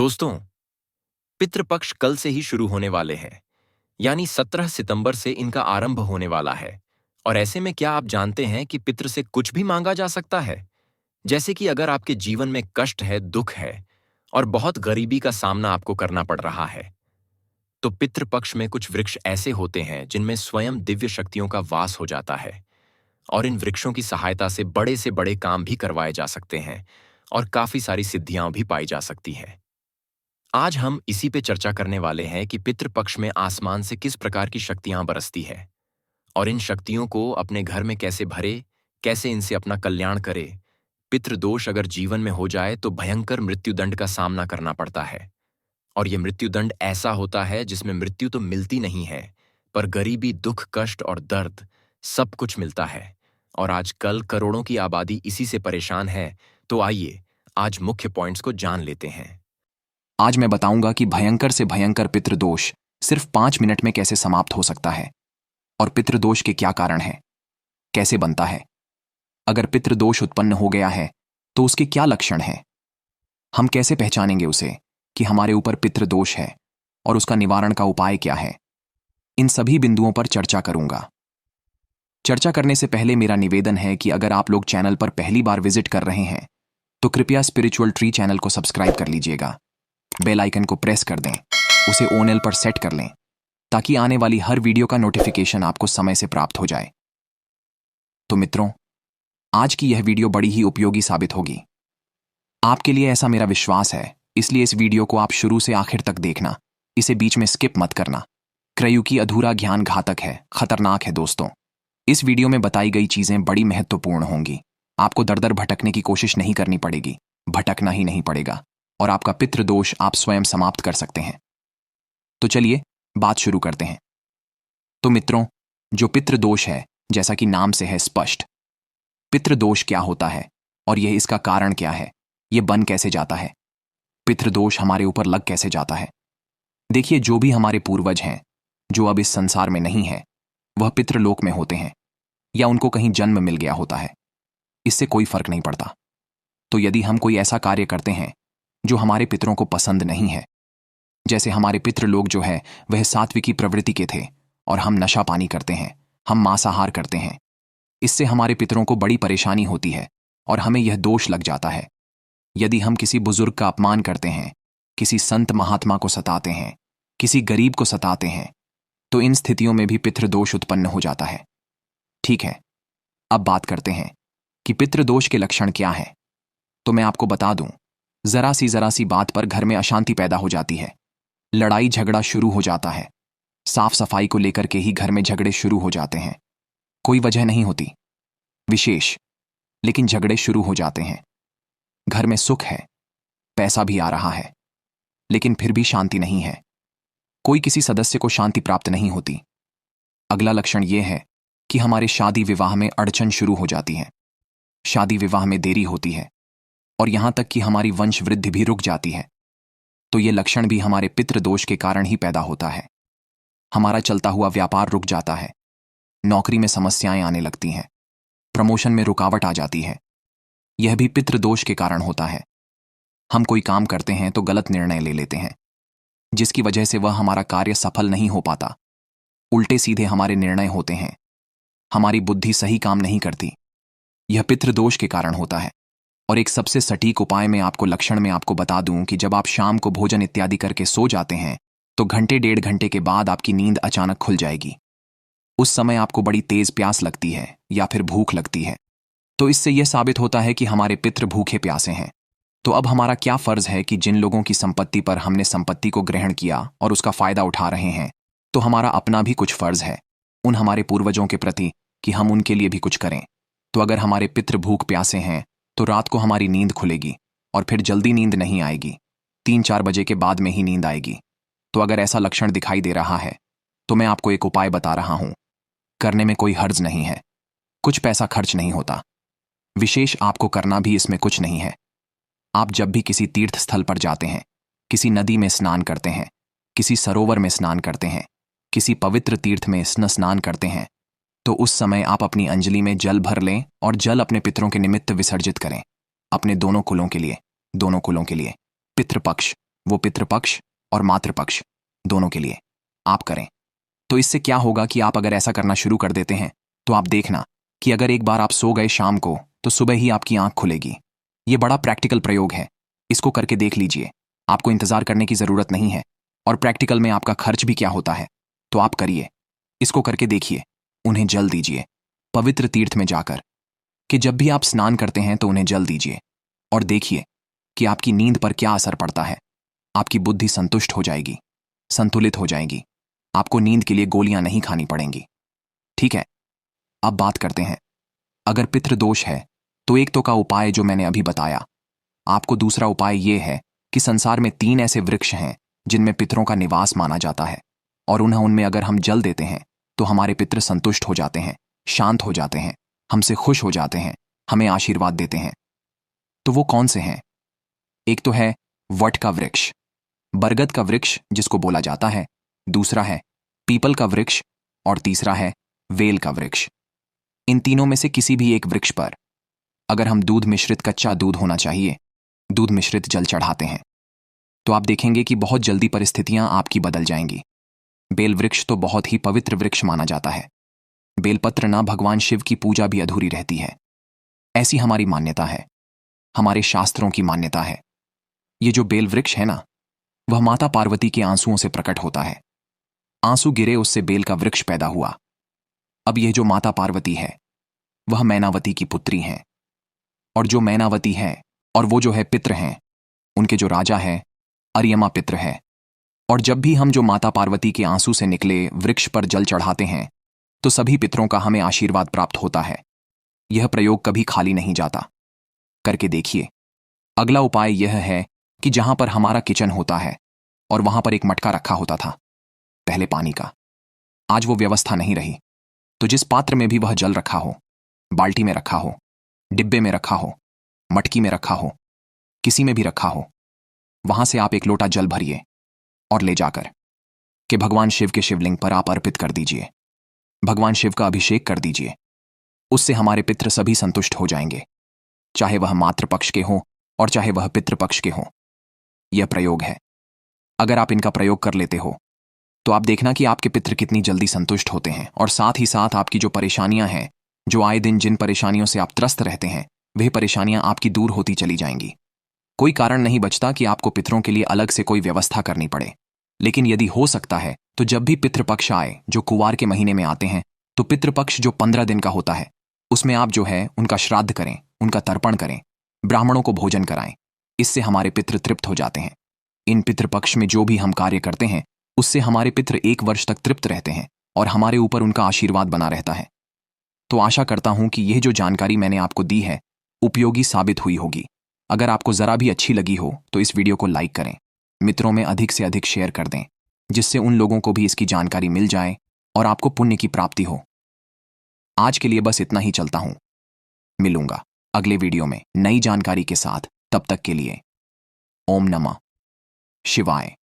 दोस्तों, पितृपक्ष कल से ही शुरू होने वाले हैं, यानी 17 सितंबर से इनका आरंभ होने वाला है। और ऐसे में क्या आप जानते हैं कि पितृ से कुछ भी मांगा जा सकता है? जैसे कि अगर आपके जीवन में कष्ट है, दुख है और बहुत गरीबी का सामना आपको करना पड़ रहा है, तो पितृपक्ष में कुछ वृक्ष ऐसे होते हैं जिनमें स्वयं दिव्य शक्तियों का वास हो जाता है। और इन वृक्षों की सहायता से बड़े काम भी करवाए जा सकते हैं और काफी सारी सिद्धियां भी पाई जा सकती हैं। आज हम इसी पे चर्चा करने वाले हैं कि पितृपक्ष में आसमान से किस प्रकार की शक्तियां बरसती है और इन शक्तियों को अपने घर में कैसे भरे, कैसे इनसे अपना कल्याण करे। पितृदोष अगर जीवन में हो जाए तो भयंकर मृत्युदंड का सामना करना पड़ता है। और यह मृत्युदंड ऐसा होता है जिसमें मृत्यु तो मिलती नहीं है, पर गरीबी, दुख, कष्ट और दर्द सब कुछ मिलता है। और आजकल करोड़ों की आबादी इसी से परेशान है। तो आइए आज मुख्य पॉइंट्स को जान लेते हैं। आज मैं बताऊंगा कि भयंकर से भयंकर पितृदोष सिर्फ 5 मिनट में कैसे समाप्त हो सकता है और पितृदोष के क्या कारण है, कैसे बनता है। अगर पितृदोष उत्पन्न हो गया है तो उसके क्या लक्षण हैं, हम कैसे पहचानेंगे उसे कि हमारे ऊपर पितृदोष है और उसका निवारण का उपाय क्या है। इन सभी बिंदुओं पर चर्चा करूंगा। चर्चा करने से पहले मेरा निवेदन है कि अगर आप लोग चैनल पर पहली बार विजिट कर रहे हैं तो कृपया स्पिरिचुअल ट्री चैनल को सब्सक्राइब कर लीजिएगा, बेल आइकन को प्रेस कर दें, उसे ऑन पर सेट कर लें ताकि आने वाली हर वीडियो का नोटिफिकेशन आपको समय से प्राप्त हो जाए। तो मित्रों, आज की यह वीडियो बड़ी ही उपयोगी साबित होगी आपके लिए, ऐसा मेरा विश्वास है। इसलिए इस वीडियो को आप शुरू से आखिर तक देखना, इसे बीच में स्किप मत करना। क्रयुकी अधूरा ज्ञान घातक है, खतरनाक है। दोस्तों, इस वीडियो में बताई गई चीजें बड़ी महत्वपूर्ण होंगी। आपको दर दर भटकने की कोशिश नहीं करनी पड़ेगी, भटकना ही नहीं पड़ेगा और आपका पितृदोष आप स्वयं समाप्त कर सकते हैं। तो चलिए बात शुरू करते हैं। तो मित्रों, जो पितृदोष है, जैसा कि नाम से है स्पष्ट, पितृदोष क्या होता है और यह इसका कारण क्या है, यह बन कैसे जाता है, पितृदोष हमारे ऊपर लग कैसे जाता है। देखिए, जो भी हमारे पूर्वज हैं जो अब इस संसार में नहीं है, वह पितृलोक में होते हैं या उनको कहीं जन्म मिल गया होता है, इससे कोई फर्क नहीं पड़ता। तो यदि हम कोई ऐसा कार्य करते हैं जो हमारे पितरों को पसंद नहीं है, जैसे हमारे पितृ लोग जो है वह सात्विकी प्रवृत्ति के थे और हम नशा पानी करते हैं, हम मांसाहार करते हैं, इससे हमारे पितरों को बड़ी परेशानी होती है और हमें यह दोष लग जाता है। यदि हम किसी बुजुर्ग का अपमान करते हैं, किसी संत महात्मा को सताते हैं, किसी गरीब को सताते हैं, तो इन स्थितियों में भी पितृदोष उत्पन्न हो जाता है। ठीक है, अब बात करते हैं कि पितृदोष के लक्षण क्या है। तो मैं आपको बता दूं, जरा सी बात पर घर में अशांति पैदा हो जाती है, लड़ाई झगड़ा शुरू हो जाता है, साफ सफाई को लेकर के ही घर में झगड़े शुरू हो जाते हैं। कोई वजह नहीं होती विशेष, लेकिन झगड़े शुरू हो जाते हैं। घर में सुख है, पैसा भी आ रहा है, लेकिन फिर भी शांति नहीं है। कोई किसी सदस्य को शांति प्राप्त नहीं होती। अगला लक्षण यह है कि हमारे शादी विवाह में अड़चन शुरू हो जाती है, शादी विवाह में देरी होती है और यहां तक कि हमारी वंश वृद्धि भी रुक जाती है। तो ये लक्षण भी हमारे पितृदोष के कारण ही पैदा होता है। हमारा चलता हुआ व्यापार रुक जाता है, नौकरी में समस्याएं आने लगती हैं, प्रमोशन में रुकावट आ जाती है, यह भी पितृदोष के कारण होता है। हम कोई काम करते हैं तो गलत निर्णय ले लेते हैं, जिसकी वजह से वह हमारा कार्य सफल नहीं हो पाता। उल्टे सीधे हमारे निर्णय होते हैं, हमारी बुद्धि सही काम नहीं करती, यह पितृदोष के कारण होता है। और एक सबसे सटीक उपाय में आपको लक्षण में आपको बता दूं कि जब आप शाम को भोजन इत्यादि करके सो जाते हैं तो घंटे 1.5 घंटे के बाद आपकी नींद अचानक खुल जाएगी। उस समय आपको बड़ी तेज प्यास लगती है या फिर भूख लगती है। तो इससे यह साबित होता है कि हमारे पितृ भूखे प्यासे हैं। तो अब हमारा क्या फर्ज है कि जिन लोगों की संपत्ति पर हमने संपत्ति को ग्रहण किया और उसका फायदा उठा रहे हैं, तो हमारा अपना भी कुछ फर्ज है उन हमारे पूर्वजों के प्रति कि हम उनके लिए भी कुछ करें। तो अगर हमारे पितृ भूख प्यासे हैं तो रात को हमारी नींद खुलेगी और फिर जल्दी नींद नहीं आएगी, 3-4 बजे के बाद में ही नींद आएगी। तो अगर ऐसा लक्षण दिखाई दे रहा है तो मैं आपको एक उपाय बता रहा हूं, करने में कोई हर्ज नहीं है, कुछ पैसा खर्च नहीं होता, विशेष आपको करना भी इसमें कुछ नहीं है। आप जब भी किसी तीर्थ स्थल पर जाते हैं, किसी नदी में स्नान करते हैं, किसी सरोवर में स्नान करते हैं, किसी पवित्र तीर्थ में स्नान करते हैं, तो उस समय आप अपनी अंजलि में जल भर लें और जल अपने पितरों के निमित्त विसर्जित करें, अपने दोनों कुलों के लिए। पितृपक्ष वो पितृपक्ष और मातृपक्ष दोनों के लिए आप करें। तो इससे क्या होगा कि आप अगर ऐसा करना शुरू कर देते हैं तो आप देखना कि अगर एक बार आप सो गए शाम को तो सुबह ही आपकी आंख खुलेगी। ये बड़ा प्रैक्टिकल प्रयोग है, इसको करके देख लीजिए। आपको इंतजार करने की जरूरत नहीं है, और प्रैक्टिकल में आपका खर्च भी क्या होता है, तो आप करिए, इसको करके देखिए। उन्हें जल दीजिए पवित्र तीर्थ में जाकर, कि जब भी आप स्नान करते हैं तो उन्हें जल दीजिए और देखिए कि आपकी नींद पर क्या असर पड़ता है। आपकी बुद्धि संतुष्ट हो जाएगी, संतुलित हो जाएगी। आपको नींद के लिए गोलियां नहीं खानी पड़ेंगी। ठीक है, अब बात करते हैं। अगर पितृदोष है तो एक तो का उपाय जो मैंने अभी बताया। आपको दूसरा उपाय यह है कि संसार में 3 ऐसे वृक्ष हैं जिनमें पितरों का निवास माना जाता है, और उनमें अगर हम जल देते हैं तो हमारे पितृ संतुष्ट हो जाते हैं, शांत हो जाते हैं, हमसे खुश हो जाते हैं, हमें आशीर्वाद देते हैं। तो वो कौन से हैं? एक तो है वट का वृक्ष, बरगद का वृक्ष जिसको बोला जाता है, दूसरा है पीपल का वृक्ष, और तीसरा है वेल का वृक्ष। इन तीनों में से किसी भी एक वृक्ष पर अगर हम दूध मिश्रित, कच्चा दूध होना चाहिए, दूध मिश्रित जल चढ़ाते हैं तो आप देखेंगे कि बहुत जल्दी परिस्थितियां आपकी बदल जाएंगी। बेल वृक्ष तो बहुत ही पवित्र वृक्ष माना जाता है। बेलपत्र ना भगवान शिव की पूजा भी अधूरी रहती है, ऐसी हमारी मान्यता है, हमारे शास्त्रों की मान्यता है। ये जो बेल वृक्ष है ना, वह माता पार्वती के आंसुओं से प्रकट होता है। आंसू गिरे, उससे बेल का वृक्ष पैदा हुआ। अब यह जो माता पार्वती है वह मैनावती की पुत्री हैं, और जो मैनावती है और वो जो है पितृ हैं, उनके जो राजा है अर्यमा पितृ है। और जब भी हम जो माता पार्वती के आंसू से निकले वृक्ष पर जल चढ़ाते हैं तो सभी पितरों का हमें आशीर्वाद प्राप्त होता है। यह प्रयोग कभी खाली नहीं जाता, करके देखिए। अगला उपाय यह है कि जहां पर हमारा किचन होता है और वहां पर एक मटका रखा होता था पहले पानी का, आज वो व्यवस्था नहीं रही, तो जिस पात्र में भी वह जल रखा हो, बाल्टी में रखा हो, डिब्बे में रखा हो, मटकी में रखा हो, किसी में भी रखा हो, वहां से आप एक लोटा जल भरिए और ले जाकर कि भगवान शिव के शिवलिंग पर आप अर्पित कर दीजिए। भगवान शिव का अभिषेक कर दीजिए। उससे हमारे पितृ सभी संतुष्ट हो जाएंगे, चाहे वह मातृपक्ष के हों और चाहे वह पितृपक्ष के हों। यह प्रयोग है, अगर आप इनका प्रयोग कर लेते हो तो आप देखना कि आपके पितृ कितनी जल्दी संतुष्ट होते हैं, और साथ ही साथ आपकी जो परेशानियां हैं, जो आए दिन जिन परेशानियों से आप त्रस्त रहते हैं, वह परेशानियां आपकी दूर होती चली जाएंगी। कोई कारण नहीं बचता कि आपको पितरों के लिए अलग से कोई व्यवस्था करनी पड़े। लेकिन यदि हो सकता है तो जब भी पितृपक्ष आए, जो कुवार के महीने में आते हैं, तो पितृपक्ष जो 15 दिन का होता है उसमें आप जो है उनका श्राद्ध करें, उनका तर्पण करें, ब्राह्मणों को भोजन कराएं। इससे हमारे पितृ तृप्त हो जाते हैं। इन पितृपक्ष में जो भी हम कार्य करते हैं उससे हमारे पितृ 1 वर्ष तक तृप्त रहते हैं और हमारे ऊपर उनका आशीर्वाद बना रहता है। तो आशा करता हूं कि यह जो जानकारी मैंने आपको दी है उपयोगी साबित हुई होगी। अगर आपको जरा भी अच्छी लगी हो तो इस वीडियो को लाइक करें, मित्रों में अधिक से अधिक शेयर कर दें, जिससे उन लोगों को भी इसकी जानकारी मिल जाए और आपको पुण्य की प्राप्ति हो। आज के लिए बस इतना ही, चलता हूं। मिलूंगा अगले वीडियो में नई जानकारी के साथ। तब तक के लिए ओम नमः शिवाय।